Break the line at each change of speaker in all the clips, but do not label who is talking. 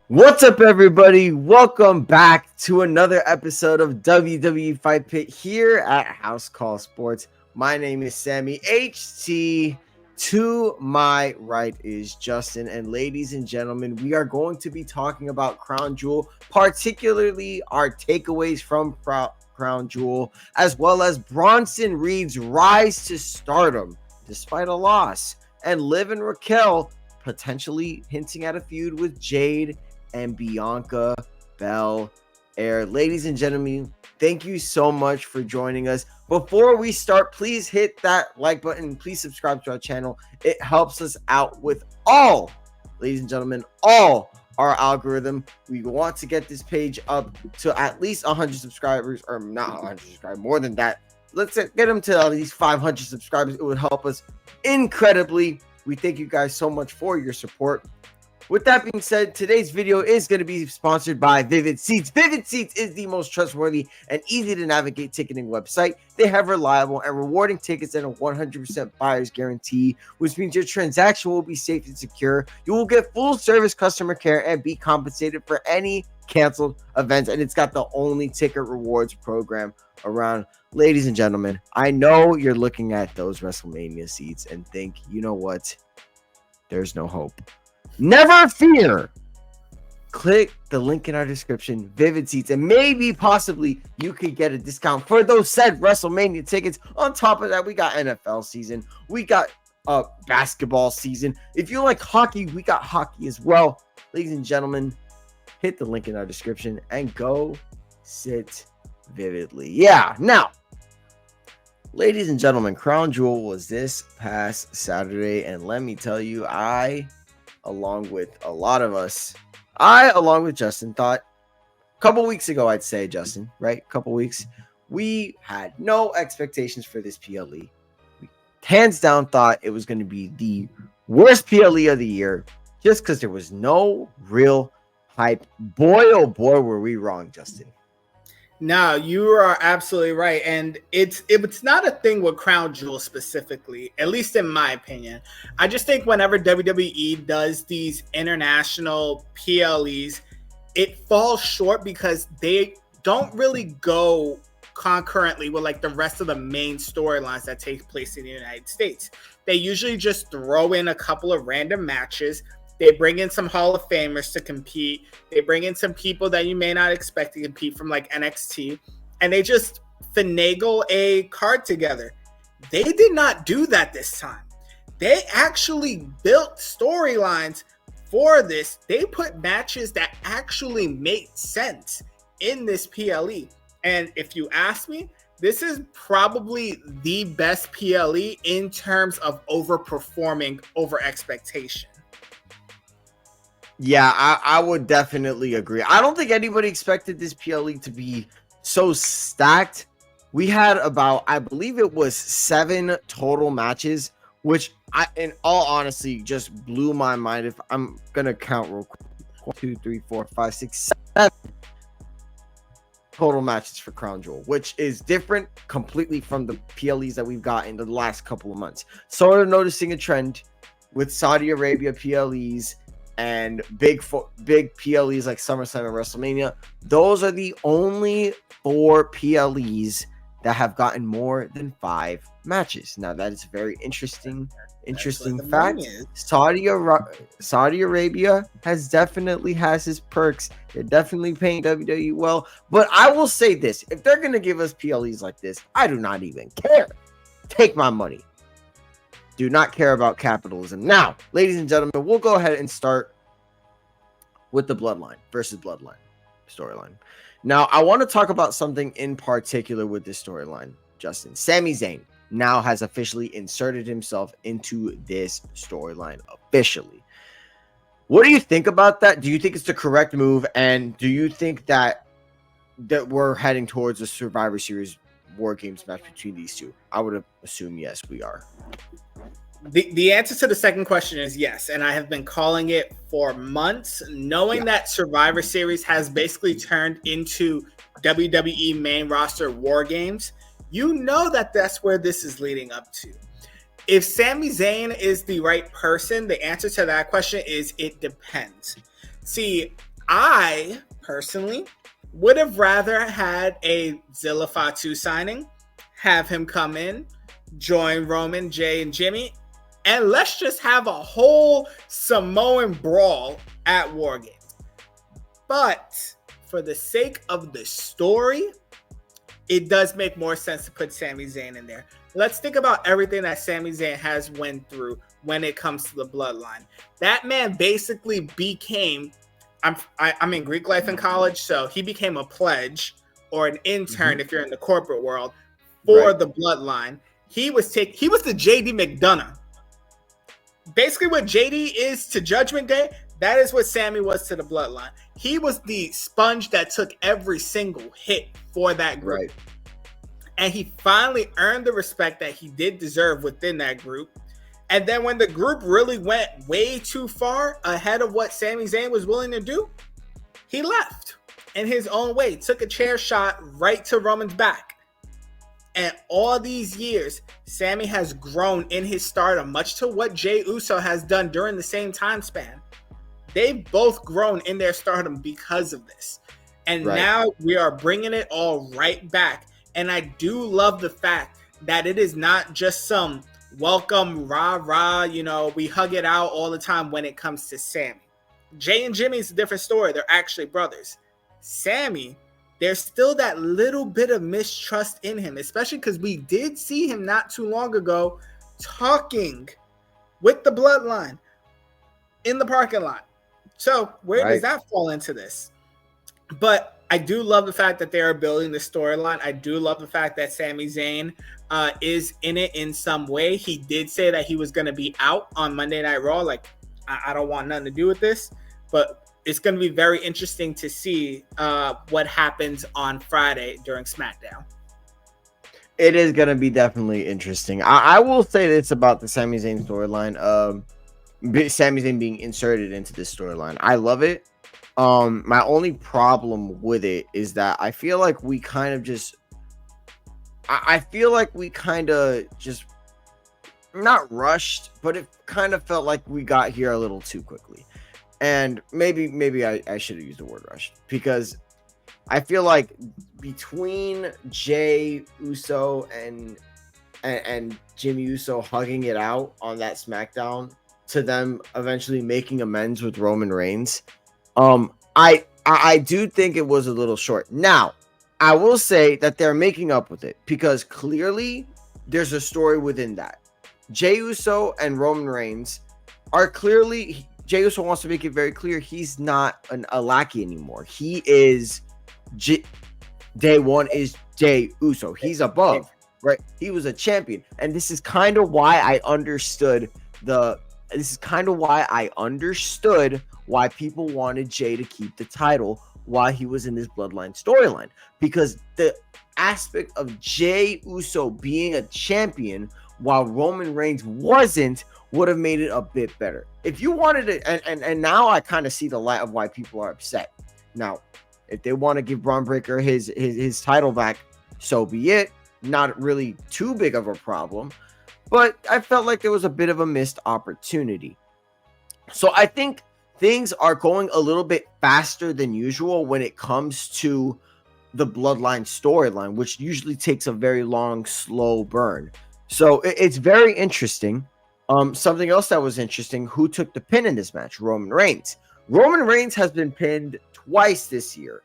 What's up, everybody? Welcome back to another episode of WWE Fight Pit here at House Call Sports. My name is Sammy HT. To my right is Justin. And ladies and gentlemen, we are going to be talking about Crown Jewel, particularly our takeaways from Crown Jewel, as well as Bronson Reed's rise to stardom despite a loss, and Liv and Raquel potentially hinting at a feud with Jade and Bianca Belair. Ladies and gentlemen, thank you so much for joining us. Before we start, please hit that like button. Please subscribe to our channel. It helps us out with all, ladies and gentlemen, all our algorithm. We want to get this page up to at least 100 subscribers, or not 100 subscribers, more than that. Let's get them to at least 500 subscribers. It would help us incredibly. We thank you guys so much for your support. With that being said, today's video is going to be sponsored by Vivid Seats. Vivid Seats is the most trustworthy and easy to navigate ticketing website. They have reliable and rewarding tickets and a 100% buyer's guarantee, which means your transaction will be safe and secure. You will get full service customer care and be compensated for any canceled events. And it's got the only ticket rewards program around. Ladies and gentlemen, I know you're looking at those WrestleMania seats and think, you know what? There's no hope. Never fear. Click the link in our description, Vivid Seats, and maybe possibly you could get a discount for those said WrestleMania tickets. On top of that, we got NFL season, we got basketball season. If you like hockey, we got hockey as well. Ladies and gentlemen, hit the link in our description and go sit vividly. Yeah, now, ladies and gentlemen, Crown Jewel was this past Saturday, and let me tell you, along with a lot of us, along with Justin, thought a couple weeks ago, I'd say, Justin, right? A couple weeks, we had no expectations for this PLE. We hands down thought it was going to be the worst PLE of the year just because there was no real hype. Boy, oh boy, were we wrong, Justin.
No, you are absolutely right. And it's not a thing with Crown Jewel specifically, at least in my opinion. I just think whenever WWE does these international PLEs, it falls short because they don't really go concurrently with like the rest of the main storylines that take place in the United States. They usually just throw in a couple of random matches. They bring in some Hall of Famers to compete. They bring in some people that you may not expect to compete from like NXT. And they just finagle a card together. They did not do that this time. They actually built storylines for this. They put matches that actually made sense in this PLE. And if you ask me, this is probably the best PLE in terms of overperforming over expectation.
Yeah, I would definitely agree. I don't think anybody expected this PLE to be so stacked. We had about, I believe it was 7 total matches, which in all honesty, just blew my mind. If I'm going to count real quick, 1, 2, 3, 4, 5, 6, 7 total matches for Crown Jewel, which is different completely from the PLEs that we've got in the last couple of months. Sort of noticing a trend with Saudi Arabia PLEs and big PLEs like SummerSlam and WrestleMania. Those are the only 4 PLEs that have gotten more than 5 matches. Now that is a very interesting fact. Saudi Arabia definitely has his perks. They're definitely paying WWE well. But I will say this: if they're gonna give us PLEs like this, I do not even care. Take my money. Do not care about capitalism. Now, ladies and gentlemen, we'll go ahead and start with the Bloodline versus Bloodline storyline. Now, I want to talk about something in particular with this storyline, Justin. Sami Zayn now has officially inserted himself into this storyline officially. What do you think about that? Do you think it's the correct move? And do you think that we're heading towards a Survivor Series War Games match between these two? I would assume yes, we are.
The answer to the second question is yes, and I have been calling it for months, knowing that Survivor Series has basically turned into WWE main roster War Games. You know that that's where this is leading up to. If Sami Zayn is the right person, the answer to that question is it depends. See, I personally would have rather had a Zilla Fatu signing, have him come in, join Roman, Jay, and Jimmy, and let's just have a whole Samoan brawl at War Games. But for the sake of the story, it does make more sense to put Sami Zayn in there. Let's think about everything that Sami Zayn has went through when it comes to the bloodline. That man basically became, I'm in Greek life in college, so he became a pledge or an intern if you're in the corporate world for the bloodline. He was the JD McDonough. Basically what JD is to Judgment Day, that is what Sami was to the bloodline. He was the sponge that took every single hit for that group. Right. And he finally earned the respect that he did deserve within that group. And then when the group really went way too far ahead of what Sami Zayn was willing to do, he left in his own way, took a chair shot right to Roman's back. And all these years, Sami has grown in his stardom, much to what Jey Uso has done during the same time span. They've both grown in their stardom because of this. And now we are bringing it all right back. And I do love the fact that it is not just some welcome, rah-rah, we hug it out all the time when it comes to Sami. Jay and Jimmy is a different story. They're actually brothers. Sami, there's still that little bit of mistrust in him, especially because we did see him not too long ago talking with the bloodline in the parking lot. So where does that fall into this? But I do love the fact that they are building the storyline. I do love the fact that Sami Zayn is in it in some way. He did say that he was going to be out on Monday Night Raw. Like, I don't want nothing to do with this. But it's going to be very interesting to see what happens on Friday during SmackDown.
It is going to be definitely interesting. I will say this about the Sami Zayn storyline. Sami Zayn being inserted into this storyline. I love it. My only problem with it is that I feel like we kind of just not rushed, but it kind of felt like we got here a little too quickly. And maybe I should have used the word rushed, because I feel like between Jey Uso and Jimmy Uso hugging it out on that SmackDown to them eventually making amends with Roman Reigns, I do think it was a little short. Now, I will say that they're making up with it, because clearly there's a story within that. Jey Uso and Roman Reigns are clearly, Jey Uso wants to make it very clear he's not a lackey anymore. He is day one is Jey Uso. He's above, right? He was a champion, and this is kind of why I understood why people wanted Jey to keep the title while he was in this bloodline storyline, because the aspect of Jey Uso being a champion while Roman Reigns wasn't would have made it a bit better. If you wanted it, and now I kind of see the light of why people are upset. Now, if they want to give Braun Breaker his title back, so be it. Not really too big of a problem, but I felt like there was a bit of a missed opportunity. So I think things are going a little bit faster than usual when it comes to the bloodline storyline, which usually takes a very long, slow burn. So it's very interesting. Something else that was interesting, who took the pin in this match? Roman Reigns. Roman Reigns has been pinned twice this year.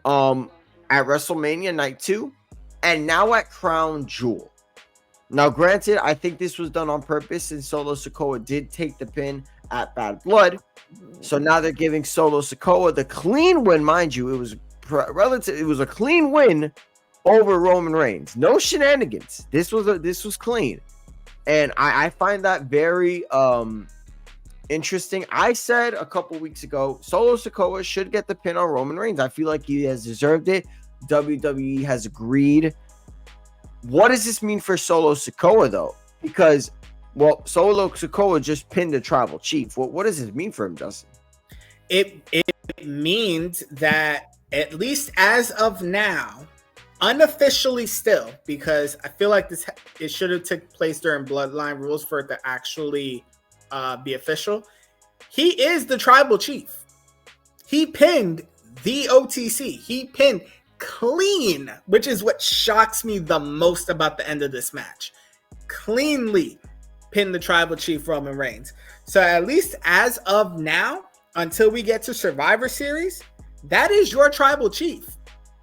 At WrestleMania Night 2 and now at Crown Jewel. Now, granted, I think this was done on purpose, and Solo Sikoa did take the pin at Bad Blood. So now they're giving Solo Sikoa the clean win. Mind you, it was a clean win over Roman Reigns. No shenanigans. This was clean. And I find that very interesting. I said a couple weeks ago, Solo Sikoa should get the pin on Roman Reigns. I feel like he has deserved it. WWE has agreed. What does this mean for Solo Sikoa, though? Because, well, Solo Sikoa just pinned the Tribal Chief. What does this mean for him, Justin?
It means that, at least as of now, unofficially still, because I feel like it should have took place during Bloodline Rules for it to actually be official. He is the Tribal Chief. He pinned the OTC. He pinned clean, which is what shocks me the most about the end of this match. Cleanly pinned the Tribal Chief Roman Reigns. So at least as of now, until we get to Survivor Series, that is your Tribal Chief.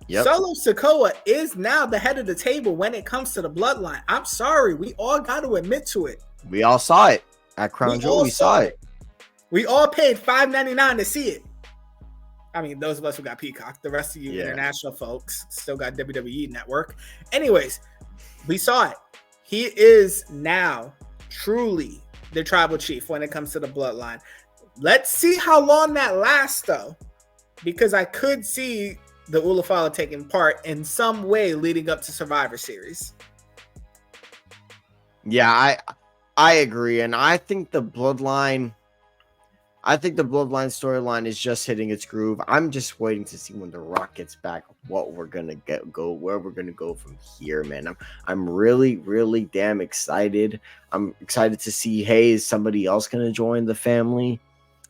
Yep. Solo Sikoa is now the head of the table when it comes to the bloodline. I'm sorry. We all got to admit to it.
We all saw it at Crown Jewel. We saw it.
We all paid $5.99 to see it. I mean, those of us who got Peacock, the rest of you international folks still got WWE Network. Anyways, we saw it. He is now truly the Tribal Chief when it comes to the bloodline. Let's see how long that lasts, though, because I could see the Ulafala taking part in some way leading up to Survivor Series.
Yeah, I agree, and I think the bloodline storyline is just hitting its groove. I'm just waiting to see when The Rock gets back, what we're gonna where we're gonna go from here, man. I'm really, really damn excited. I'm excited to see, hey, is somebody else gonna join the family?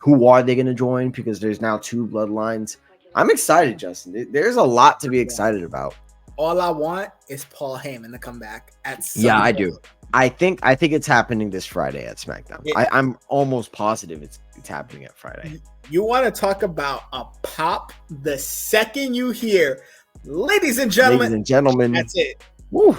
Who are they gonna join? Because there's now 2 bloodlines. I'm excited, Justin. There's a lot to be excited about.
All I want is Paul Heyman to come back at some
point.
I
do. I think it's happening this Friday at SmackDown. Yeah. I'm almost positive it's happening at Friday.
You want to talk about a pop the second you hear, ladies and gentlemen, that's it.
Woo.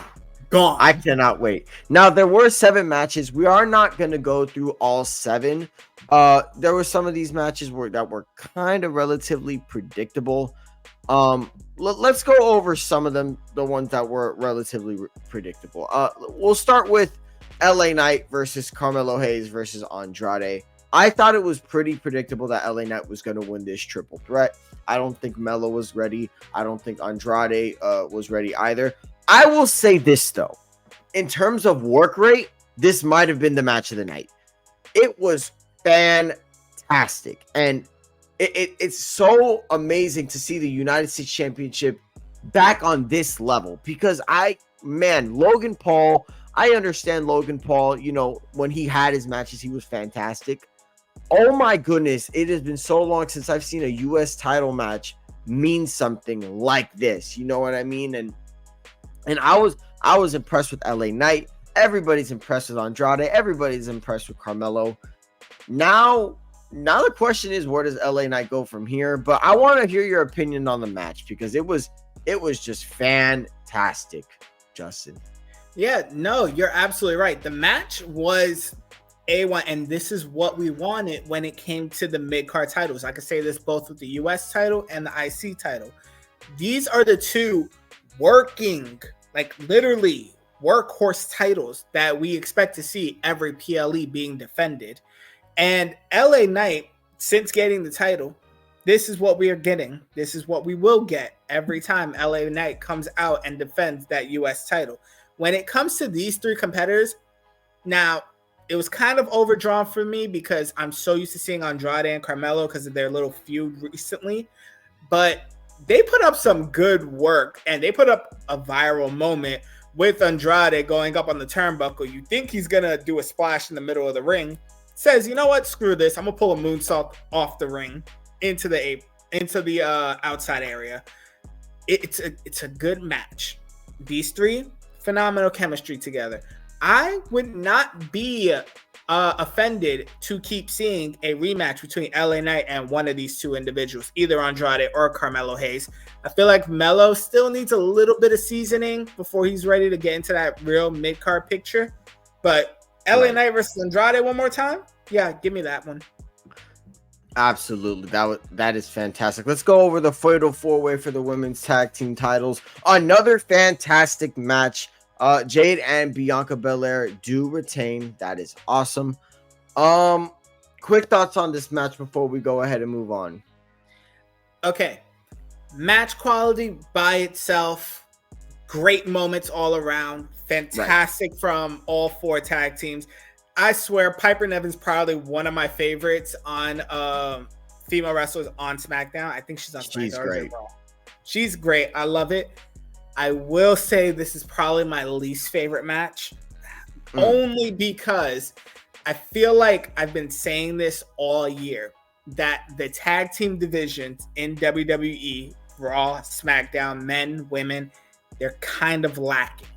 Gone.
I cannot wait. Now, there were 7 matches. We are not going to go through all 7. There were some of these matches that were kind of relatively predictable. Let's go over some of them, the ones that were relatively predictable. We'll start with LA Knight versus Carmelo Hayes versus Andrade. I thought it was pretty predictable that LA Knight was going to win this triple threat. I don't think Melo was ready. I don't think Andrade was ready either. I will say this, though. In terms of work rate, this might have been the match of the night. It was fantastic. And it's so amazing to see the United States Championship back on this level because Logan Paul, I understand Logan Paul, when he had his matches, he was fantastic. Oh my goodness, it has been so long since I've seen a U.S. title match mean something like this. You know what I mean? And I was impressed with LA Knight. Everybody's impressed with Andrade. Everybody's impressed with Carmelo. Now the question is, where does LA Knight go from here? But I want to hear your opinion on the match because it was just fantastic, Justin.
Yeah, no, you're absolutely right. The match was A1, and this is what we wanted when it came to the mid-card titles. I could say this both with the US title and the IC title. These are the 2 working, like literally workhorse titles that we expect to see every PLE being defended. And LA Knight, since getting the title, this is what we are getting. This is what we will get every time LA Knight comes out and defends that US title. When it comes to these 3 competitors, now it was kind of overdrawn for me because I'm so used to seeing Andrade and Carmelo because of their little feud recently. But they put up some good work and they put up a viral moment with Andrade going up on the turnbuckle. You think he's going to do a splash in the middle of the ring. Says, you know what? Screw this. I'm going to pull a moonsault off the ring into the outside area. It's a good match. These 3, phenomenal chemistry together. I would not be offended to keep seeing a rematch between LA Knight and one of these 2 individuals, either Andrade or Carmelo Hayes. I feel like Melo still needs a little bit of seasoning before he's ready to get into that real mid-card picture. But LA Knight versus Andrade one more time? Yeah, give me that one.
Absolutely. That is fantastic. Let's go over the fatal 4-way for the women's tag team titles. Another fantastic match. Jade and Bianca Belair do retain. That is awesome. Quick thoughts on this match before we go ahead and move on.
Okay. Match quality by itself. Great moments all around. Fantastic from all 4 tag teams. I swear, Piper Niven's probably one of my favorites on female wrestlers on SmackDown. I think she's on SmackDown.
She's great.
She's great. I love it. I will say this is probably my least favorite match, only because I feel like I've been saying this all year. that the tag team divisions in WWE, Raw, SmackDown, men, women, they're kind of lacking.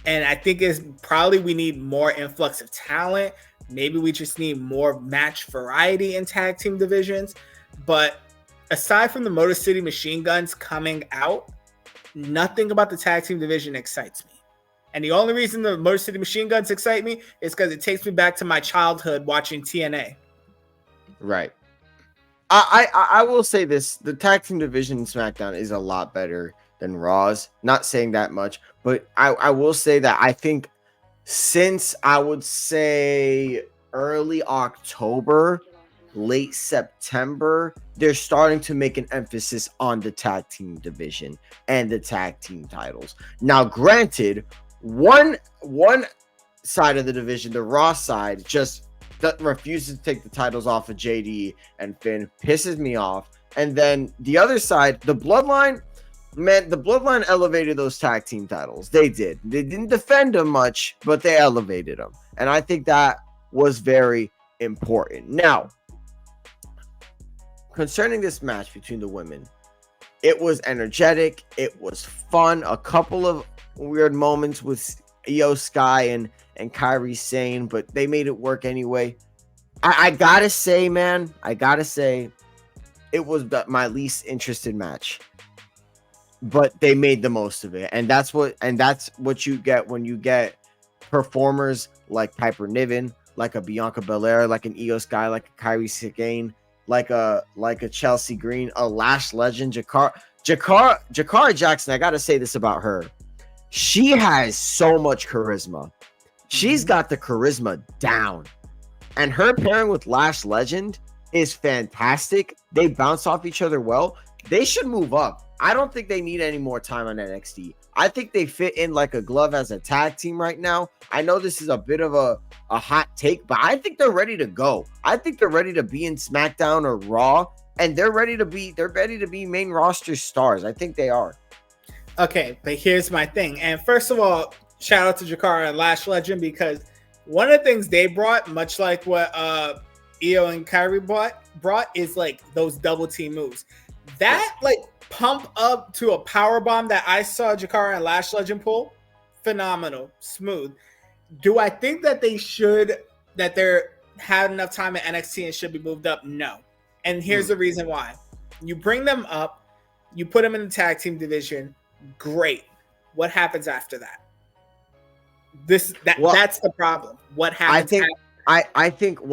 And I think it's probably we need more influx of talent. Maybe we just need more match variety in tag team divisions. But aside from the Motor City Machine Guns coming out, nothing about the tag team division excites me. And the only reason the Motor City Machine Guns excite me is because it takes me back to my childhood watching TNA.
Right. I will say this: the tag team division in SmackDown is a lot better than Raw's. Not saying that much, but I will say that I think since I would say early October, late September, they're starting to make an emphasis on the tag team division and the tag team titles. Now, granted, one side of the division, the Raw side, just that refuses to take the titles off of JD and Finn, pisses me off. And then the other side, the Bloodline, man, the Bloodline elevated those tag team titles. They did. They didn't defend them much, but they elevated them. And I think that was very important. Now, concerning this match between the women, it was energetic. It was fun. A couple of weird moments with Io Sky and Kairi Sane, but they made it work anyway. I gotta say, man, it was my least interested match. But they made the most of it, and that's what you get when you get performers like Piper Niven, like a Bianca Belair, like an Io Sky, like a Kairi Sane, like a Chelsea Green, a Lash Legend, Jakara Jackson. I gotta say this about her: she has so much charisma. She's got the charisma down, and her pairing with Lash Legend is fantastic. They bounce off each other well. They should move up. I don't think they need any more time on NXT. I think they fit in like a glove as a tag team right now. I know this is a bit of a hot take, but I think they're ready to go. I think they're ready to be in SmackDown or Raw, and they're ready to be main roster stars. I think they are.
Okay, but here's my thing. And first of all, shout out to Jakara and Lash Legend, because one of the things they brought, much like what Io and Kairi brought, is like those double team moves. That like pump up to a power bomb that I saw Jakara and Lash Legend pull, phenomenal, smooth. Do I think that they're had enough time at NXT and should be moved up? No. And here's the reason why. You bring them up, you put them in the tag team division, great. What happens after that? That's the problem. What happens?
I think I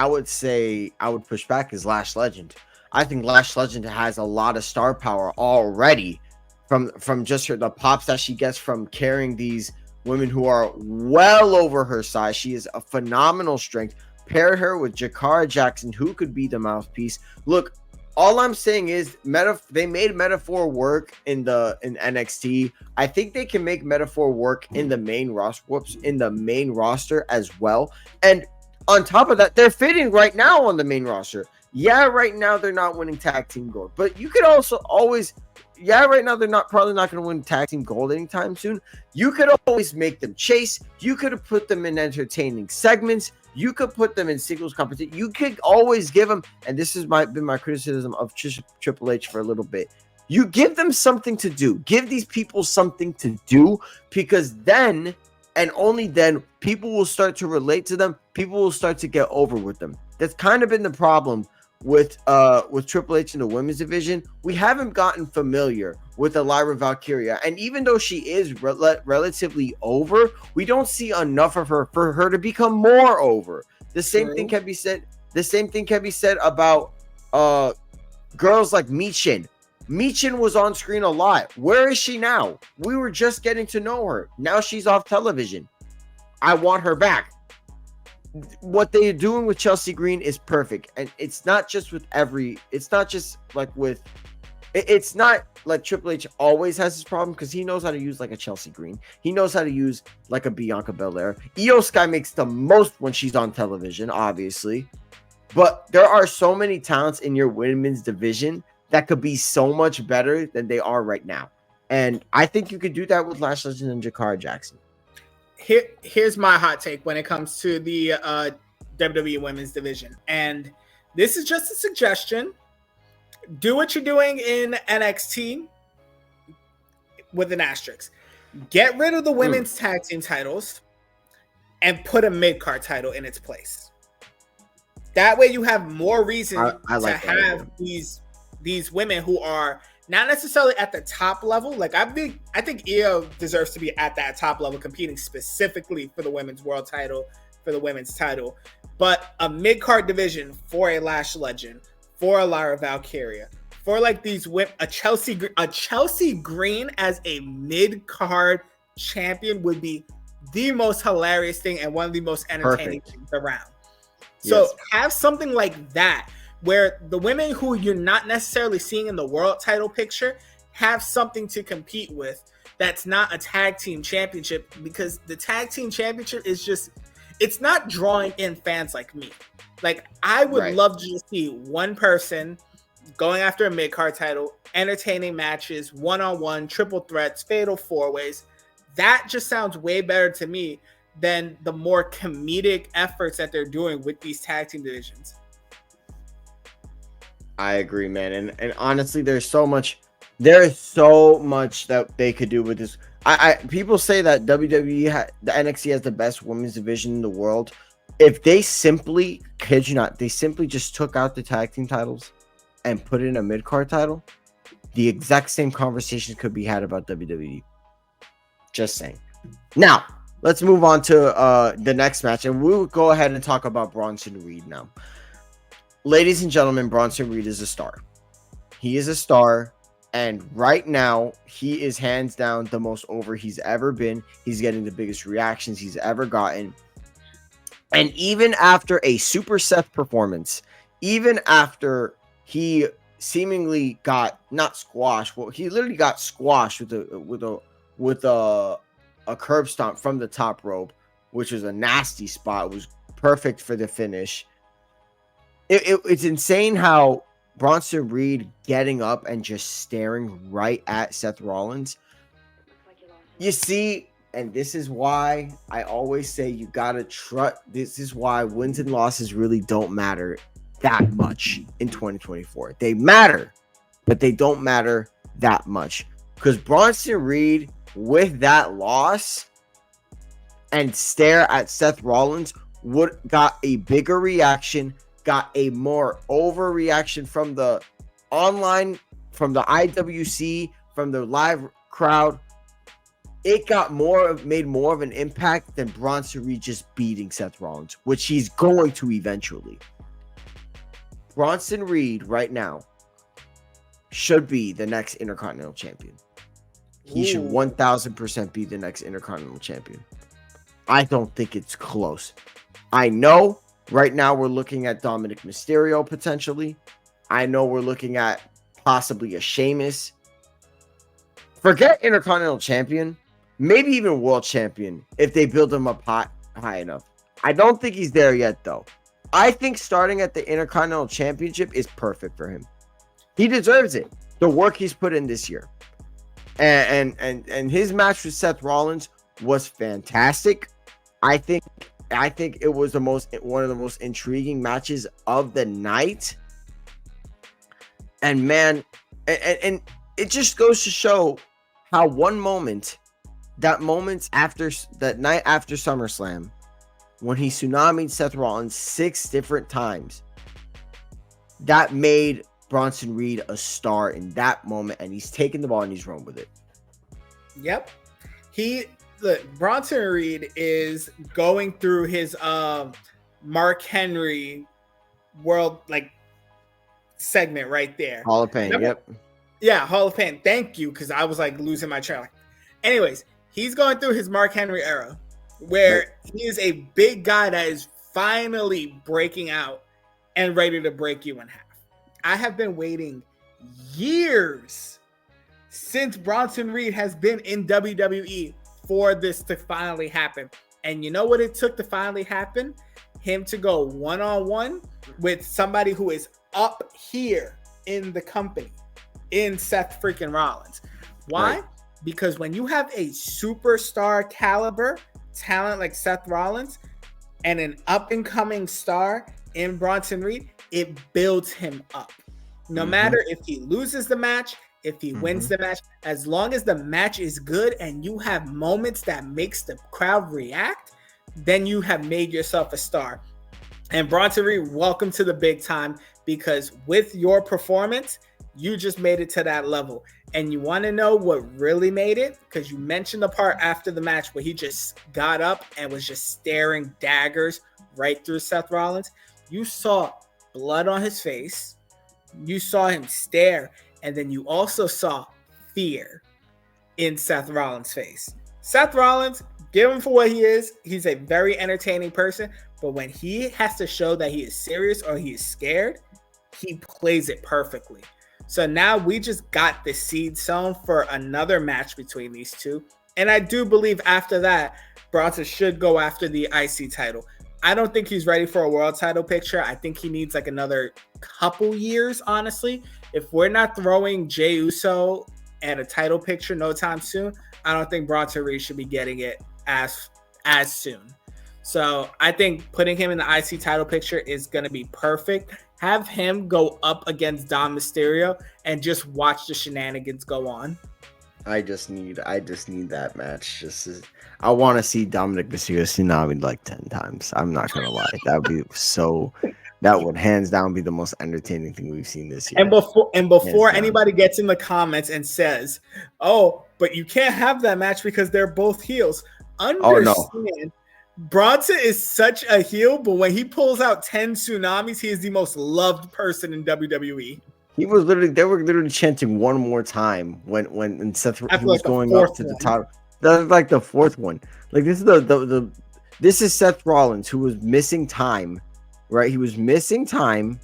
would say I would push back is Lash Legend. I think Lash Legend has a lot of star power already from just the pops that she gets from carrying these women who are well over her size. She is a phenomenal strength. Pair her with Jakara Jackson, who could be the mouthpiece. Look, all I'm saying is they made Metaphor work in NXT. I think they can make Metaphor work in the main roster as well. And on top of that, they're fitting right now on the main roster. Yeah, right now they're not winning tag team gold, but you could also always, right now they're probably not going to win tag team gold anytime soon. You could always make them chase. You could have put them in entertaining segments. You could put them in singles competition. You could always give them, and this has been my criticism of Triple H for a little bit. You give them something to do. Give these people something to do, because then, and only then, people will start to relate to them. People will start to get over with them. That's kind of been the problem with Triple H in the women's division. We haven't gotten familiar with Lyra Valkyria, and even though she is relatively over, we don't see enough of her for her to become more over. The same thing can be said about girls like Michin. Michin was on screen a lot. Where is she now? We were just getting to know her. Now she's off television. I want her back. What they're doing with Chelsea Green is perfect, and it's not like Triple H always has this problem, because he knows how to use like a Chelsea Green. He knows how to use like a Bianca Belair. Io Sky makes the most when she's on television, obviously, but there are so many talents in your women's division that could be so much better than they are right now, and I think you could do that with Lash Legend and Jakara Jackson.
Here's my hot take when it comes to the WWE Women's Division. And this is just a suggestion. Do what you're doing in NXT with an asterisk. Get rid of the women's tag team titles and put a mid-card title in its place. That way you have more reason to have these women who are not necessarily at the top level. Like I think Io deserves to be at that top level, competing specifically for the women's world title, for the women's title. But a mid-card division for a Lash Legend, for a Lyra Valkyria, for like these women, a Chelsea Green as a mid-card champion would be the most hilarious thing and one of the most entertaining things around. So have something like that where the women who you're not necessarily seeing in the world title picture have something to compete with that's not a tag team championship, because the tag team championship is just, it's not drawing in fans like me. Like I would love to just see one person going after a mid-card title, entertaining matches, one-on-one, triple threats, fatal four-ways. That just sounds way better to me than the more comedic efforts that they're doing with these tag team divisions.
I agree, man. And honestly, there's so much that they could do with this. People say that WWE, the NXT has the best women's division in the world. If they simply, kid you not, they simply just took out the tag team titles and put in a mid-card title, the exact same conversation could be had about WWE. Just saying. Now, let's move on to the next match, and we'll go ahead and talk about Bronson Reed now. Ladies and gentlemen, Bronson Reed is a star. He is a star, and right now, he is hands down the most over he's ever been. He's getting the biggest reactions he's ever gotten. And even after a Super Seth performance, even after he seemingly got not squashed, well, he literally got squashed with a curb stomp from the top rope, which was a nasty spot. It was perfect for the finish. It's insane how Bronson Reed getting up and just staring right at Seth Rollins. You see, and this is why I always say you gotta trust. This is why wins and losses really don't matter that much in 2024. They matter, but they don't matter that much, because Bronson Reed, with that loss and stare at Seth Rollins, got a bigger reaction, got a more overreaction from the online, from the IWC, from the live crowd. It made more of an impact than Bronson Reed just beating Seth Rollins, which he's going to eventually. Bronson Reed right now should be the next Intercontinental Champion. He should 1000% be the next Intercontinental Champion. I don't think it's close. I know right now we're looking at Dominic Mysterio potentially. I know we're looking at possibly a Sheamus. Forget Intercontinental Champion. Maybe even World Champion if they build him up high enough. I don't think he's there yet, though. I think starting at the Intercontinental Championship is perfect for him. He deserves it. The work he's put in this year. And his match with Seth Rollins was fantastic. I think it was one of the most intriguing matches of the night. And man, and it just goes to show how that night after SummerSlam, when he tsunamied Seth Rollins 6 different times, that made Bronson Reed a star in that moment, and he's taken the ball and he's run with it.
Yep. Bronson Reed is going through his Mark Henry world segment right there.
Hall of Pain. Yep.
Yeah, Hall of Pain. Thank you, because I was losing my track. Anyways, he's going through his Mark Henry era, where he is a big guy that is finally breaking out and ready to break you in half. I have been waiting years since Bronson Reed has been in WWE for this to finally happen. And you know what it took to finally happen? Him to go one-on-one with somebody who is up here in the company, in Seth freaking Rollins. Why? Right. Because when you have a superstar caliber talent like Seth Rollins, and an up-and-coming star in Bronson Reed, it builds him up. No matter if he loses the match, if he wins the match, as long as the match is good and you have moments that makes the crowd react, then you have made yourself a star. And Bronson Reed, welcome to the big time, because with your performance, you just made it to that level. And you want to know what really made it? Because you mentioned the part after the match where he just got up and was just staring daggers right through Seth Rollins. You saw blood on his face. You saw him stare. And then you also saw fear in Seth Rollins' face. Seth Rollins, give him for what he is. He's a very entertaining person. But when he has to show that he is serious or he is scared, he plays it perfectly. So now we just got the seed sown for another match between these two. And I do believe after that, Bronson should go after the IC title. I don't think he's ready for a world title picture. I think he needs like another couple years, honestly. If we're not throwing Jey Uso at a title picture no time soon, I don't think Bronson Reed should be getting it as soon. So I think putting him in the IC title picture is going to be perfect. Have him go up against Dom Mysterio and just watch the shenanigans go on.
I just need that match. I want to see Dominic Mysterio tsunami like 10 times. I'm not gonna lie. That would hands down be the most entertaining thing we've seen this year.
And before anybody gets in the comments and says, "Oh, but you can't have that match because they're both heels." Understand, Bronson is such a heel, but when he pulls out 10 tsunamis, he is the most loved person in WWE.
They were literally chanting one more time when Seth was going up to the top. That was like the fourth one. Like this is this is Seth Rollins, who was missing time, right? He was missing time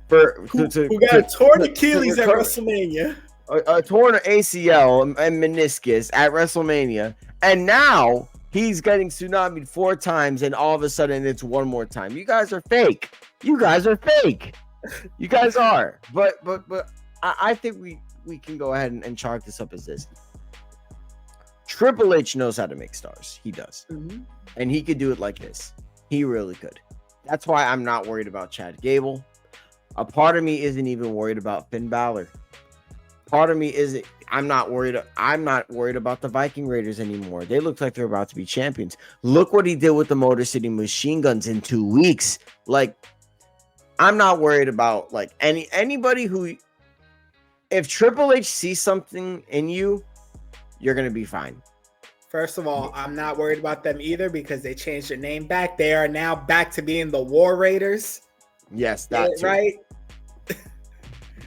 who got a torn Achilles at WrestleMania,
a torn ACL and meniscus at WrestleMania, and now he's getting tsunami'd 4 times, and all of a sudden it's one more time. You guys are fake. You guys are. But I think we can go ahead and chart this up as this. Triple H knows how to make stars. He does. And he could do it like this. He really could. That's why I'm not worried about Chad Gable. A part of me isn't even worried about Finn Balor. Part of me isn't. I'm not worried about the Viking Raiders anymore. They look like they're about to be champions. Look what he did with the Motor City Machine Guns in 2 weeks. Like, I'm not worried about like anybody who, if Triple H sees something in you, you're gonna be fine.
First of all, I'm not worried about them either because they changed their name back. They are now back to being the War Raiders.
Yes, that's
right.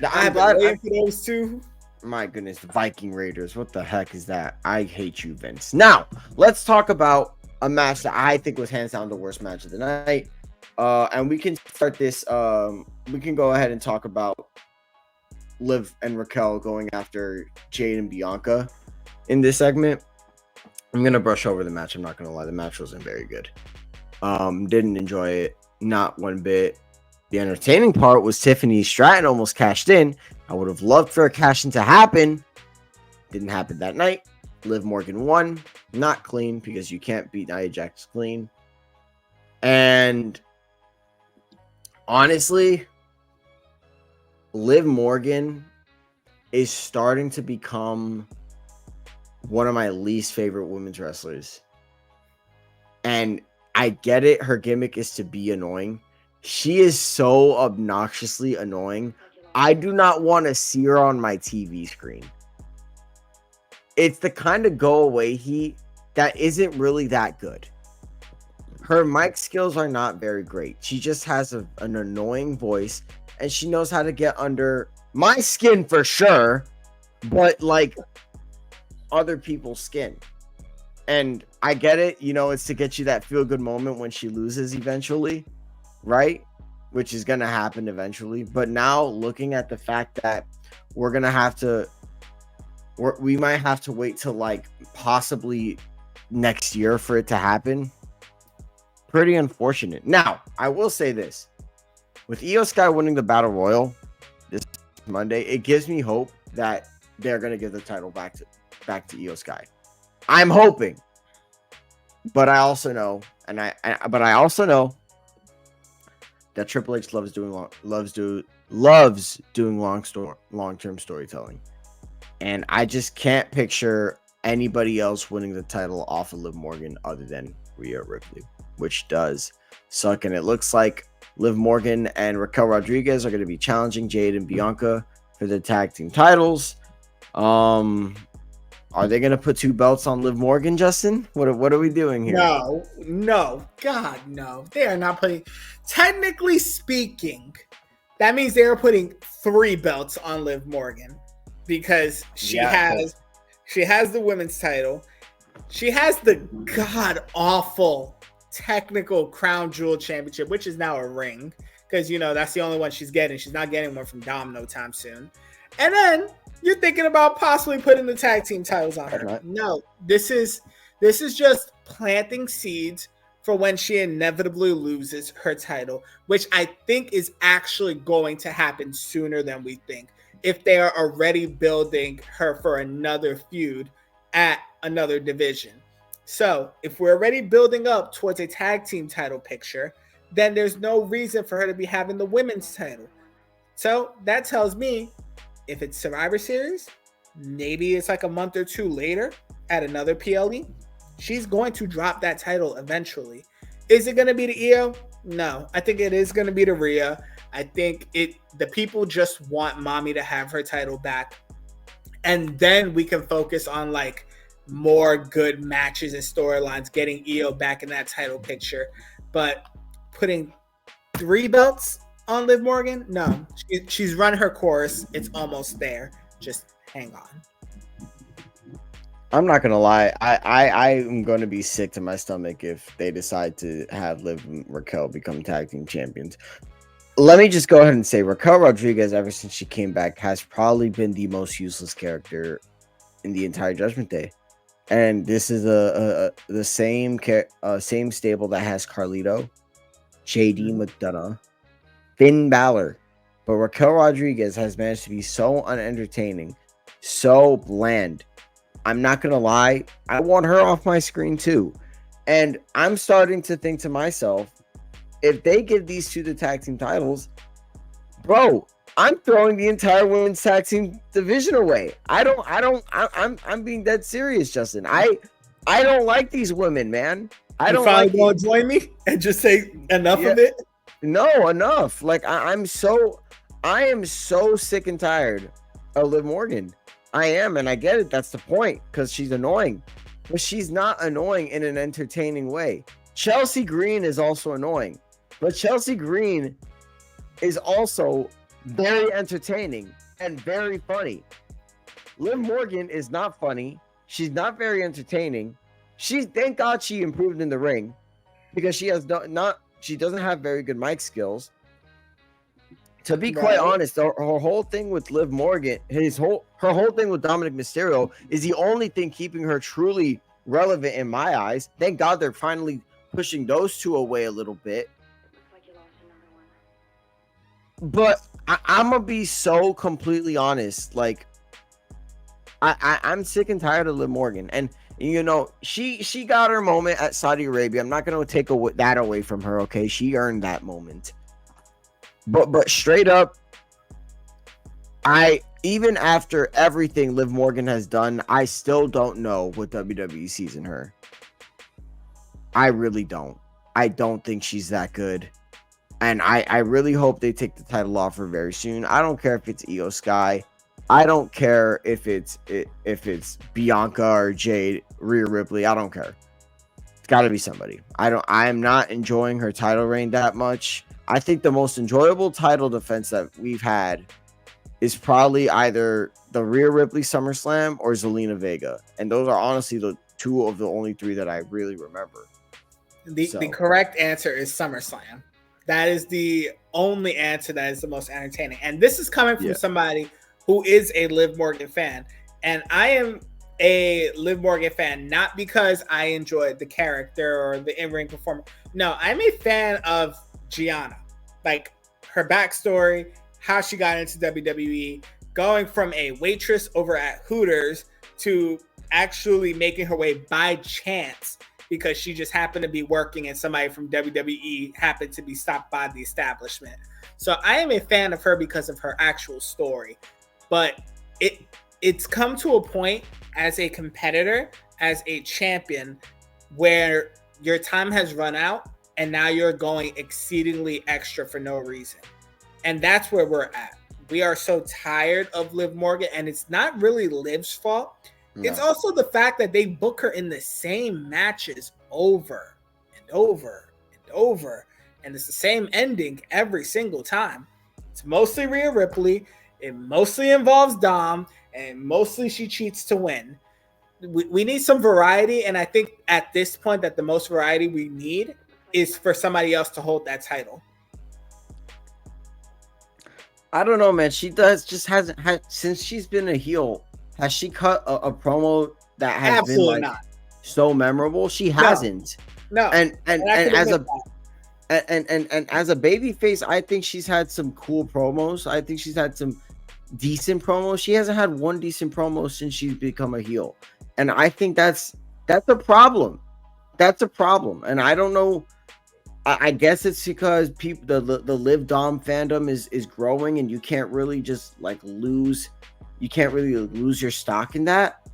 I'm waiting for those two.
My goodness, the Viking Raiders. What the heck is that? I hate you, Vince. Now, let's talk about a match that I think was hands down the worst match of the night. And we can start this. We can go ahead and talk about Liv and Raquel going after Jade and Bianca in this segment. I'm gonna brush over the match. I'm not gonna lie, the match wasn't very good. Didn't enjoy it, not one bit. The entertaining part was Tiffany Stratton almost cashed in. I would have loved for a cash in to happen. Didn't happen that night. Liv Morgan won, not clean because you can't beat Nia Jax clean. And honestly, Liv Morgan is starting to become one of my least favorite women's wrestlers. And I get it. Her gimmick is to be annoying. She is so obnoxiously annoying. I do not want to see her on my TV screen. It's the kind of go away heat that isn't really that good. Her mic skills are not very great. She just has an annoying voice, and she knows how to get under my skin for sure, but like other people's skin. And I get it, you know, it's to get you that feel-good moment when she loses eventually, right? Which is going to happen eventually. But now looking at the fact that we might have to wait till like possibly next year for it to happen. Pretty unfortunate. Now, I will say this. With Io Sky winning the Battle Royal this Monday, it gives me hope that they're going to give the title back to Io Sky. I'm hoping. But I also know, but I also know that Triple H loves doing long-term storytelling, and I just can't picture anybody else winning the title off of Liv Morgan other than Rhea Ripley, which does suck. And it looks like Liv Morgan and Raquel Rodriguez are going to be challenging Jade and Bianca for the tag team titles. Are they going to put 2 belts on Liv Morgan, Justin? What are we doing here?
No, God, no. They are not putting. Technically speaking, that means they are putting 3 belts on Liv Morgan because she has the women's title. She has the god awful technical Crown Jewel Championship, which is now a ring because that's the only one she's getting. She's not getting one from Dom no time soon. And then you're thinking about possibly putting the tag team titles on her. Right. No, this is just planting seeds for when she inevitably loses her title, which I think is actually going to happen sooner than we think. If they are already building her for another feud at another division. So if we're already building up towards a tag team title picture, then there's no reason for her to be having the women's title. So that tells me if it's Survivor Series, maybe it's like a month or 2 later at another PLE, she's going to drop that title eventually. Is it going to be the Io? No, I think it is going to be the Rhea. I think the people just want Mommy to have her title back. And then we can focus on like more good matches and storylines, getting Io back in that title picture. But putting 3 belts on Liv Morgan? No, she's run her course. It's almost there. Just hang on.
I'm not gonna lie. I am going to be sick to my stomach if they decide to have Liv and Raquel become tag team champions. Let me just go ahead and say Raquel Rodriguez, ever since she came back, has probably been the most useless character in the entire Judgment Day. And this is the same stable that has Carlito, JD McDonough, Finn Balor, but Raquel Rodriguez has managed to be so unentertaining, so bland. I'm not gonna lie, I want her off my screen too. And I'm starting to think to myself, if they give these 2 the tag team titles, bro, I'm throwing the entire women's tag team division away. I'm being dead serious, Justin. I don't like these women, man. I don't
finally want to join me and just say enough of it.
No, enough. Like I am so sick and tired of Liv Morgan. I am, and I get it. That's the point, because she's annoying, but she's not annoying in an entertaining way. Chelsea Green is also annoying, but Chelsea Green is also very entertaining and very funny. Liv Morgan is not funny. She's not very entertaining. Thank God she improved in the ring, because she doesn't have very good mic skills. To be quite honest, her whole thing with Liv Morgan, her whole thing with Dominic Mysterio is the only thing keeping her truly relevant in my eyes. Thank God they're finally pushing those 2 away a little bit. But I'm gonna be so completely honest. Like, I'm sick and tired of Liv Morgan, and she got her moment at Saudi Arabia. I'm not gonna take that away from her. Okay, she earned that moment. But straight up, even after everything Liv Morgan has done, I still don't know what WWE sees in her. I really don't. I don't think she's that good. And I really hope they take the title off her very soon. I don't care if it's Io Sky. I don't care if it's Bianca or Jade, Rhea Ripley. I don't care. It's got to be somebody. I'm not enjoying her title reign that much. I think the most enjoyable title defense that we've had is probably either the Rhea Ripley SummerSlam or Zelina Vega. And those are honestly the 2 of the only 3 that I really remember.
The correct answer is SummerSlam. That is the only answer that is the most entertaining. And this is coming from somebody who is a Liv Morgan fan. And I am a Liv Morgan fan, not because I enjoyed the character or the in-ring performance. No, I'm a fan of Gianna, like her backstory, how she got into WWE, going from a waitress over at Hooters to actually making her way by chance because she just happened to be working and somebody from WWE happened to be stopped by the establishment. So I am a fan of her because of her actual story. But it's come to a point as a competitor, as a champion, where your time has run out and now you're going exceedingly extra for no reason. And that's where we're at. We are so tired of Liv Morgan, and it's not really Liv's fault. No. It's also the fact that they book her in the same matches over and over and over, and it's the same ending every single time. It's mostly Rhea Ripley. It mostly involves Dom, and mostly she cheats to win. We need some variety, and I think at this point that the most variety we need is for somebody else to hold that title.
I don't know, man. She hasn't had, since she's been a heel, has she cut a promo that has
Absolutely
been
not
so memorable? She hasn't.
No.
And as a baby face, I think she's had some cool promos. I think she's had some decent promos. She hasn't had one decent promo since she's become a heel. And I think that's a problem. That's a problem. And I don't know. I guess it's because people, the Liv Dom fandom is growing, and you can't really just like lose. You can't really lose your stock in that.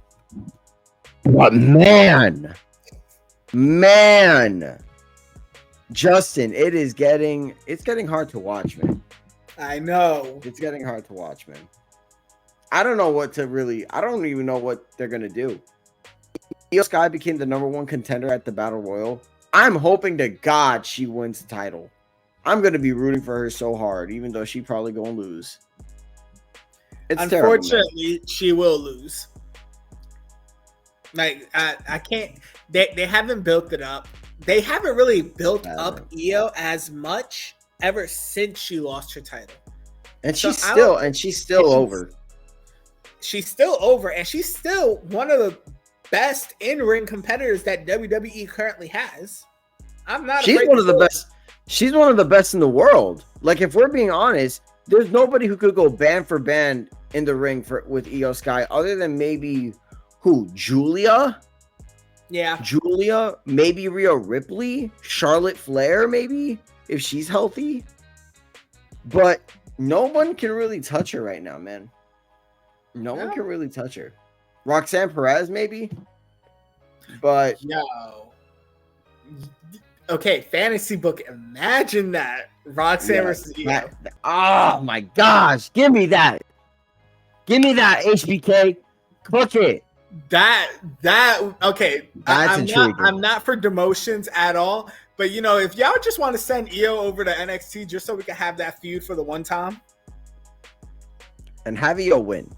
But man, Justin, it's getting hard to watch, man.
I know.
It's getting hard to watch, man. I don't even know what they're gonna do. Io Sky became the #1 contender at the Battle Royal. I'm hoping to God she wins the title. I'm going to be rooting for her so hard, even though she probably going to lose. It's
Unfortunately, she will lose. Like, I can't. They haven't built it up. They haven't really built up Io as much ever since she lost her title.
And she's still over.
She's still over, and she's still one of the best in-ring competitors that WWE currently has. She's one of the best.
She's one of the best in the world. Like, if we're being honest, there's nobody who could go band for band in the ring with Io Sky other than maybe Julia.
Yeah,
Julia, maybe Rhea Ripley, Charlotte Flair, maybe if she's healthy. But no one can really touch her right now, man. No one can really touch her. Roxanne Perez, maybe. But
okay, fantasy book. Imagine that Roxanne versus Io.
Oh my gosh! Give me that. HBK. Cook it.
Okay. I'm not for demotions at all. But if y'all just want to send Io over to NXT just so we can have that feud for the one time,
and have Io win.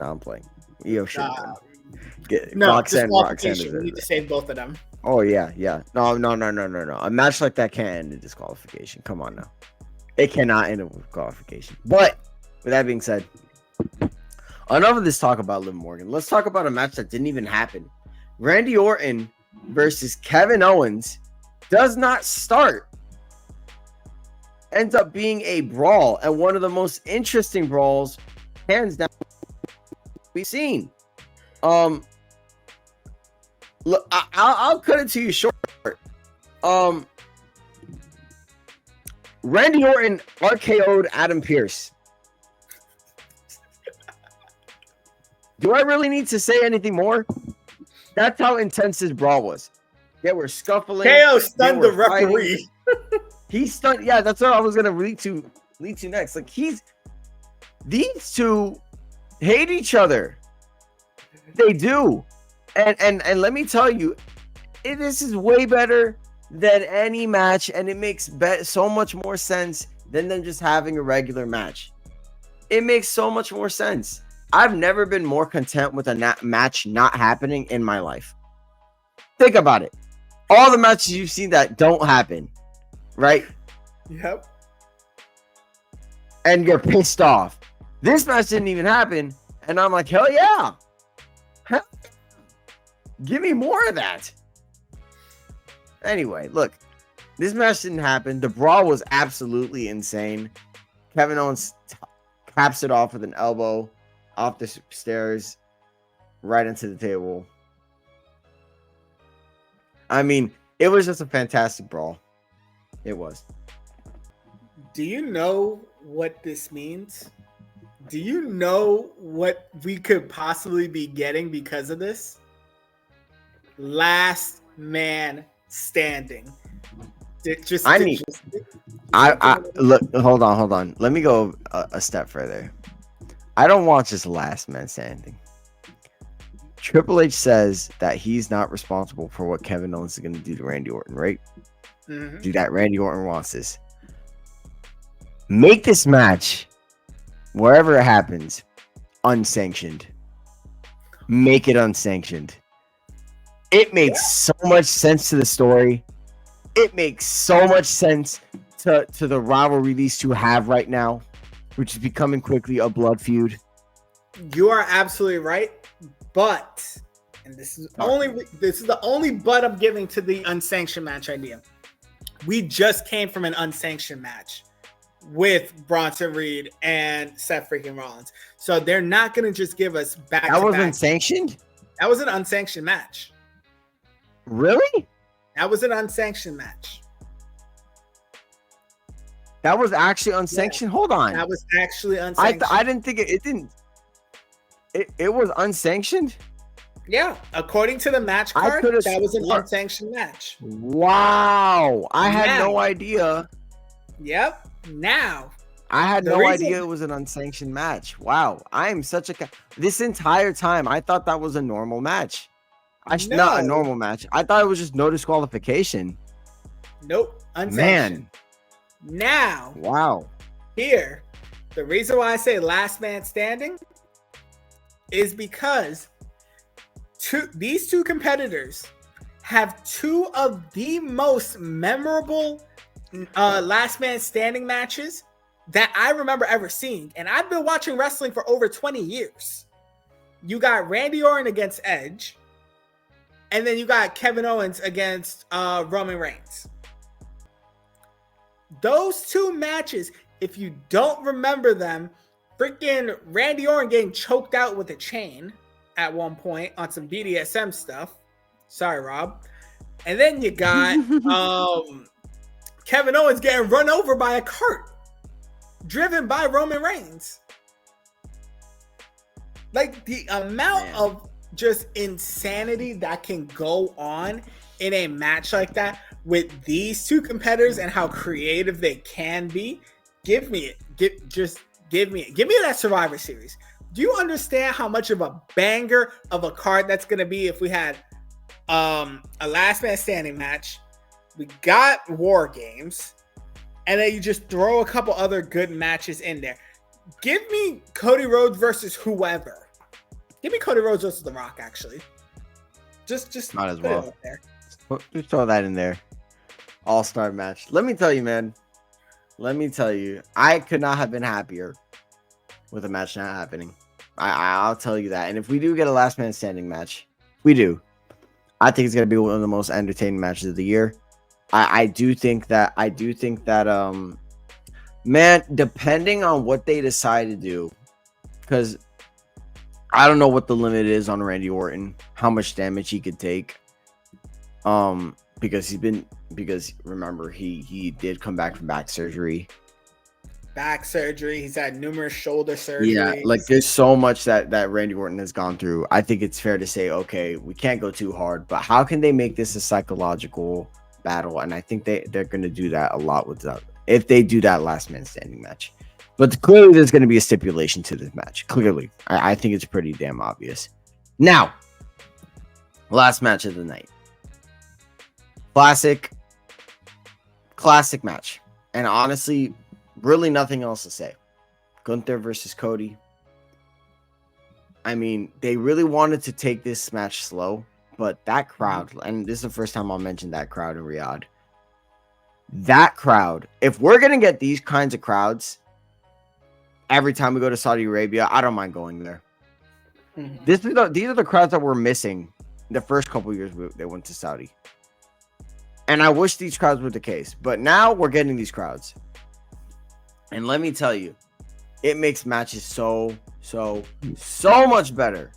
No, I'm playing. Io should win.
Roxanne. We need to save both of them.
Oh yeah. No. A match like that can't end in disqualification. Come on now. It cannot end in disqualification. But with that being said, enough of this talk about Liv Morgan. Let's talk about a match that didn't even happen. Randy Orton versus Kevin Owens does not start. Ends up being a brawl, and one of the most interesting brawls, hands down, we've seen. Look, I'll cut it to you short. Randy Orton RKO'd Adam Pearce. Do I really need to say anything more? That's how intense this brawl was. They were scuffling.
KO stunned the referee.
He stunned. Yeah, that's what I was gonna lead to next. Like, these two hate each other. They do. And let me tell you, this is way better than any match, and it makes so much more sense than them just having a regular match. It makes so much more sense. I've never been more content with a match not happening in my life. Think about it. All the matches you've seen that don't happen, right?
Yep.
And you're pissed off. This match didn't even happen, and I'm like, hell yeah. Give me more of that. Anyway, look, this match didn't happen. The brawl was absolutely insane. Kevin Owens caps it off with an elbow off the stairs right into the table. I mean, it was just a fantastic brawl. It was.
Do you know what this means? Do you know what we could possibly be getting because of this? Last man standing.
I look. Hold on. Let me go a step further. I don't want just last man standing. Triple H says that he's not responsible for what Kevin Owens is going to do to Randy Orton, right?
Mm-hmm.
Do that. Randy Orton wants this. Make this match, wherever it happens, unsanctioned. Make it unsanctioned. It makes so much sense to the story. It makes so much sense to the rivalry these two have right now, which is becoming quickly a blood feud.
You are absolutely right, but, and this is the only but I'm giving to the unsanctioned match idea. We just came from an unsanctioned match with Bronson Reed and Seth freaking Rollins, so they're not going to just give us back.
That was unsanctioned.
That was an unsanctioned match.
Really?
That was an unsanctioned match.
That was actually unsanctioned. Yeah. Hold on.
That was actually unsanctioned.
I didn't think it didn't. It was unsanctioned.
Yeah, according to the match card, that was an unsanctioned match.
Wow, I had no idea.
Yep. Now,
I had no idea it was an unsanctioned match. Wow, I am such a. This entire time, I thought that was a normal match. Not a normal match. I thought it was just no disqualification.
Nope, unsanctioned. Man. Now,
wow.
Here, the reason why I say last man standing is because these two competitors have two of the most memorable last man standing matches that I remember ever seeing. And I've been watching wrestling for over 20 years. You got Randy Orton against Edge. And then you got Kevin Owens against Roman Reigns. Those two matches, if you don't remember them, freaking Randy Orton getting choked out with a chain at one point on some BDSM stuff. Sorry, Rob. And then you got Kevin Owens getting run over by a cart driven by Roman Reigns. Like, the amount of just insanity that can go on in a match like that with these two competitors and how creative they can be. Give me it. Give me that Survivor Series. Do you understand how much of a banger of a card that's going to be if we had a last man standing match? We got War Games, and then you just throw a couple other good matches in there. Give me Cody Rhodes versus whoever. Give me Cody Rhodes versus The Rock, actually. Just
might as well. Just throw that in there. All-star match. Let me tell you, man. I could not have been happier with a match not happening. I'll tell you that. And if we do get a last man standing match, we do. I think it's gonna be one of the most entertaining matches of the year. I do think that man, depending on what they decide to do, because I don't know what the limit is on Randy Orton, how much damage he could take. Because remember, he did come back from back surgery. He's had numerous shoulder surgeries. Yeah, like there's so much that Randy Orton has gone through. I think it's fair to say, okay, we can't go too hard, but how can they make this a psychological battle? And I think they're going to do that a lot with that if they do that last man standing match. But clearly, there's going to be a stipulation to this match. Clearly, I think it's pretty damn obvious. Now, last match of the night. Classic match. And honestly, really nothing else to say. Gunther versus Cody. I mean, they really wanted to take this match slow, but that crowd, and this is the first time I'll mention that crowd in Riyadh. That crowd, if we're going to get these kinds of crowds every time we go to Saudi Arabia, I don't mind going there. Mm-hmm. These are the crowds that we're missing the first couple of years they went to Saudi. And I wish these crowds were the case. But now we're getting these crowds. And let me tell you, it makes matches so much better.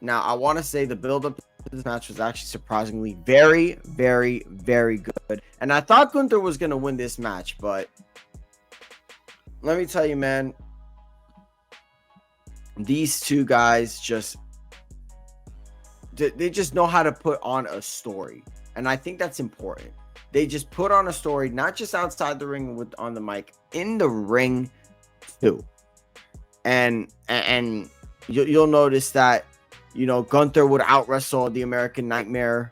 Now, I want to say the build-up this match was actually surprisingly very, very, very good. And I thought Gunther was going to win this match, but let me tell you, man, these two guys they just know how to put on a story. And I think that's important. They just put on a story, not just outside the ring on the mic, in the ring too. And you'll notice that, you know, Gunther would out wrestle the American Nightmare,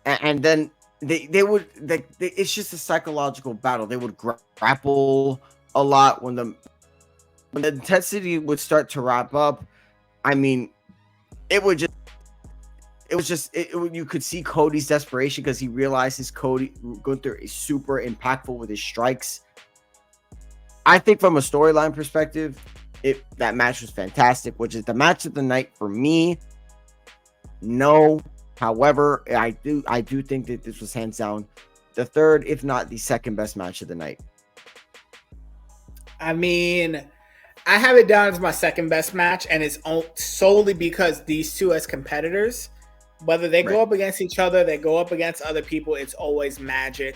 and then it's just a psychological battle. They would grapple a lot when the intensity would start to wrap up. I mean, you could see Cody's desperation because he realizes Gunther is super impactful with his strikes. I think from a storyline perspective, that match was fantastic, which is the match of the night for me. No, however, I do think that this was hands down the third, if not the second best match of the night.
I mean, I have it down as my second best match, and it's solely because these two as competitors, whether they go up against each other, they go up against other people, it's always magic.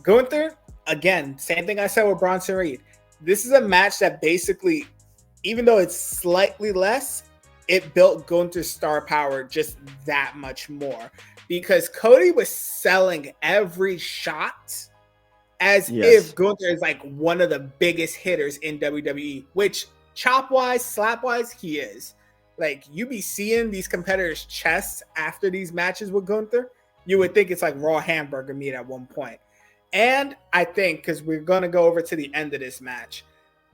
Gunther, again, same thing I said with Bronson Reed. This is a match that basically, even though it's slightly less, it built Gunther's star power just that much more, because Cody was selling every shot as if Gunther is like one of the biggest hitters in WWE, which chop-wise, slap-wise, he is. Like, you be seeing these competitors' chests after these matches with Gunther, you would think it's like raw hamburger meat at one point. And I think, because we're going to go over to the end of this match,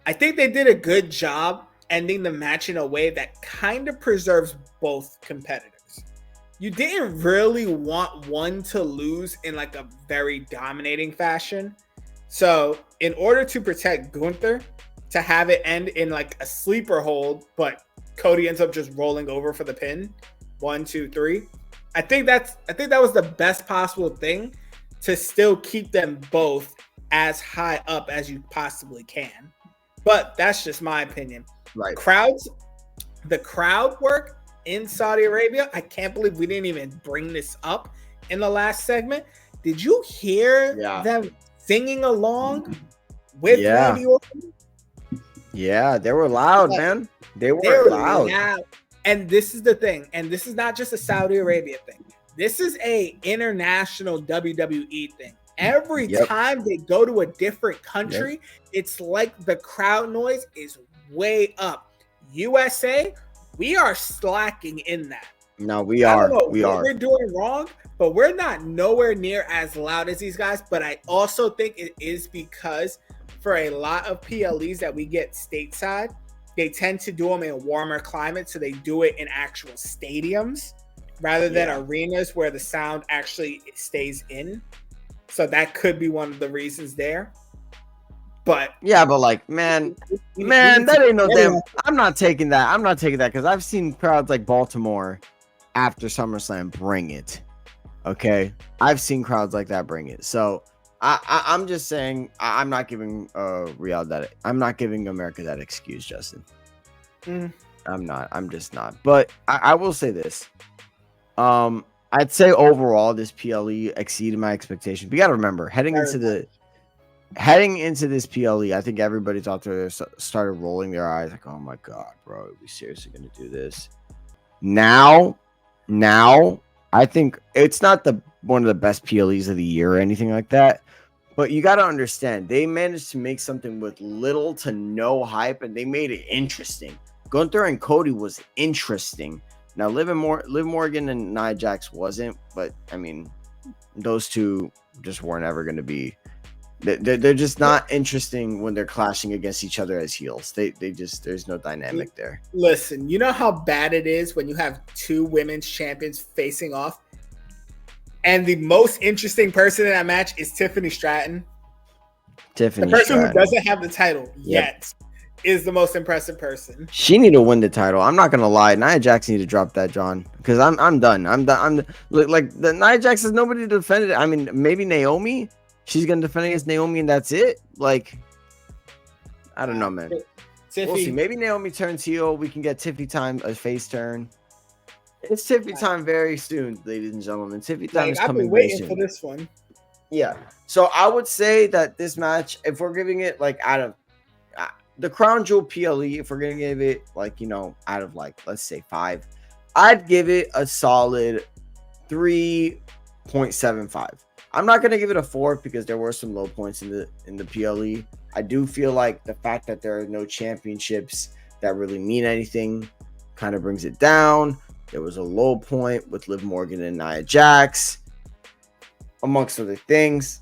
I think they did a good job ending the match in a way that kind of preserves both competitors. You didn't really want one to lose in like a very dominating fashion. So in order to protect Gunther, to have it end in like a sleeper hold, but Cody ends up just rolling over for the pin, 1, 2, 3. I think that was the best possible thing to still keep them both as high up as you possibly can. But that's just my opinion.
Right.
The crowd work in Saudi Arabia, I can't believe we didn't even bring this up in the last segment. Did you hear them singing along with Randy Orton?
Yeah, they were loud, man. They were loud.
And this is the thing, and this is not just a Saudi Arabia thing. This is a international WWE thing. Every time they go to a different country, it's like the crowd noise is way up. USA, we are slacking in that.
No, we are.
We're doing wrong, but we're not nowhere near as loud as these guys. But I also think it is because for a lot of PLEs that we get stateside, they tend to do them in warmer climates, so they do it in actual stadiums rather than arenas where the sound actually stays in. So that could be one of the reasons there. But
like, man, that ain't no damn. I'm not taking that because I've seen crowds like Baltimore after SummerSlam bring it. Okay, I've seen crowds like that bring it. So I'm just saying I'm not giving I'm not giving America that excuse, Justin. I'm not. I'm just not. But I will say this. I'd say overall this PLE exceeded my expectations. But you got to remember, heading into this PLE, I think everybody thought they started rolling their eyes like, "Oh my god, bro, are we seriously going to do this?" Now, I think it's not one of the best PLEs of the year or anything like that. But you got to understand, they managed to make something with little to no hype, and they made it interesting. Gunther and Cody was interesting. Now, Liv Morgan and Nia Jax wasn't, but I mean, those two just weren't ever going to be. They're just not interesting when they're clashing against each other as heels. They just, there's no dynamic there.
Listen, you know how bad it is when you have two women's champions facing off, and the most interesting person in that match is Tiffany Stratton. The person who doesn't have the title yet is the most impressive person.
She need to win the title. I'm not gonna lie. Nia Jax need to drop that, John, because I'm done. Like the Nia Jax has nobody to defend it. I mean, maybe Naomi. She's gonna defend against Naomi, and that's it. Like, I don't know, man. We'll see. Maybe Naomi turns heel. We can get Tiffy time a face turn. It's tippy time very soon, ladies and gentlemen. Tippy time is
I've
coming
been
very
waiting
soon.
for this one.
Yeah. So I would say that this match, if we're giving it like out of the Crown Jewel PLE, if we're gonna give it like, out of like, let's say 5, I'd give it a solid 3.75. I'm not gonna give it a 4 because there were some low points in the PLE. I do feel like the fact that there are no championships that really mean anything kind of brings it down. There was a low point with Liv Morgan and Nia Jax, amongst other things.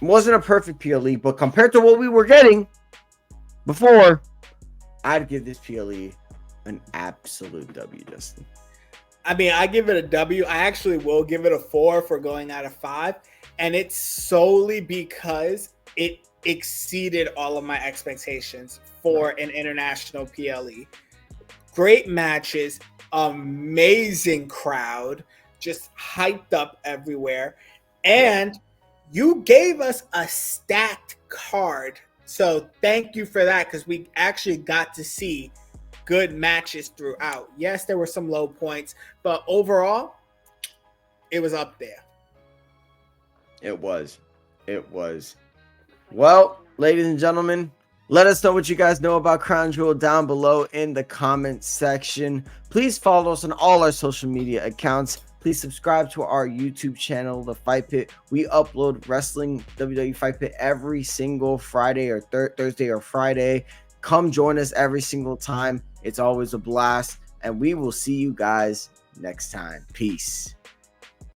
It wasn't a perfect PLE, but compared to what we were getting before, I'd give this PLE an absolute W, Justin.
I mean, I give it a W. I actually will give it a 4 for going out of 5. And it's solely because it exceeded all of my expectations for an international PLE. Great matches, amazing crowd, just hyped up everywhere. And you gave us a stacked card. So thank you for that, because we actually got to see good matches throughout. Yes, there were some low points, but overall, it was up there.
It was. Well, ladies and gentlemen, let us know what you guys know about Crown Jewel down below in the comments section. Please follow us on all our social media accounts. Please subscribe to our YouTube channel, The Fight Pit. We upload wrestling WWE Fight Pit every single Friday or Thursday or Friday. Come join us every single time. It's always a blast. And we will see you guys next time. Peace.